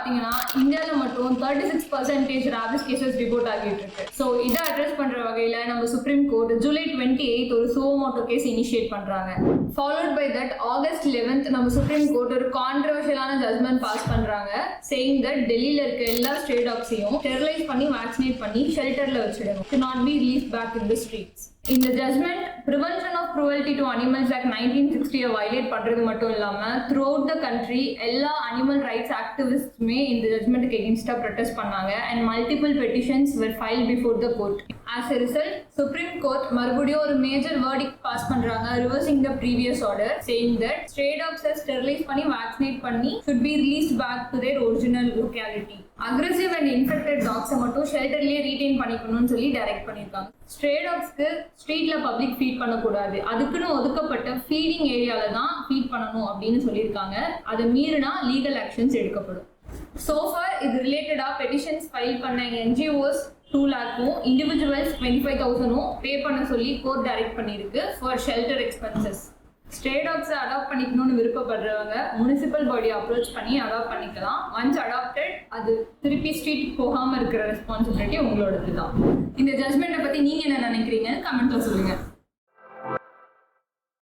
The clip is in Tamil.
பாத்தீங்கன்னா இந்தியாவில் மட்டும் 36% ரேபிஸ் கேசஸ் ரிப்போர்ட் ஆகிட்டு இருக்கு. ஸோ இதை அட்ரஸ் பண்ற வகையில நம்ம சுப்ரீம் கோர்ட் ஜூலை 28 ஒரு சுவோமோட்டோ கேஸ் இனிஷியேட் பண்றாங்க. ஃபாலோட் பை தட் ஆகஸ்ட் 11 நம்ம சுப்ரீம் கோர்ட் ஒரு கான்ட்ரவர்ஷியலான ஜட்மெண்ட் பாஸ் பண்றாங்க, சேயிங் தட் டெல்லியில இருக்க எல்லா ஸ்ட்ரே டாக்ஸையும் ஸ்டெரிலைஸ் பண்ணி வேக்சினேட் பண்ணி ஷெல்டர்ல வச்சிடணும், to not be released back in the streets. இந்த judgment prevention of cruelty to animals act 1960 violate பண்றது மட்டும் இல்லாம த்ரூ அவுட் த கண்ட்ரி எல்லா அனிமல் ரைட்ஸ் ஆக்டிவிஸ்டுமே இந்த ஜட்மெண்ட்டுக்கு எகென்ஸ்டா ப்ரொடெஸ்ட் பண்ணாங்க and multiple petitions were filed before the court. As a result, Supreme Court மறுபடியும் ஒரு மேஜர் verdict பாஸ் பண்றாங்க, reversing the previous order, saying that stray dogs sterilize பண்ணி வேக்சினேட் பண்ணி should be released back to their original locality. Aggressive and infected டாக்ஸை மட்டும் ஷெல்டர்லயே ரீடைன் பண்ணிக்கணும்னு சொல்லி டைரக்ட் பண்ணியிருக்காங்க. ஸ்ட்ரே டாக்ஸ்க்கு ஸ்ட்ரீட்ல பப்ளிக் ஃபீட் பண்ணக்கூடாது, அதுக்குன்னு ஒதுக்கப்பட்ட ஃபீடிங் ஏரியால தான் ஃபீட் பண்ணணும் அப்படின்னு சொல்லியிருக்காங்க. அதை மீறினா லீகல் ஆக்ஷன்ஸ் எடுக்கப்படும். சோஃபார் இது ரிலேட்டடா பெட்டிஷன்ஸ் ஃபைல் பண்ண என்ஜிஓஸ் 2 lakhம் இண்டிவிஜுவல்ஸ் 25,000 பே பண்ண சொல்லி கோர்ட் டைரக்ட் பண்ணியிருக்கு ஃபார் ஷெல்டர் எக்ஸ்பென்சஸ். ஸ்ட்ரே டாக்ஸை அடாப்ட் பண்ணிக்கணும்னு விருப்பப்படுறவங்க முனிசிபல் பாடி அப்ரோச் பண்ணி அடாப்ட் பண்ணிக்கலாம். ஒன்ஸ் அடாப்டட் அது திருப்பி ஸ்ட்ரீட் போகாமல் இருக்கிற ரெஸ்பான்சிபிலிட்டி உங்களோடது தான். இந்த ஜட்மெண்ட்டை பற்றி நீங்கள் என்ன நினைக்கிறீங்க கமெண்ட்ல சொல்லுங்கள்.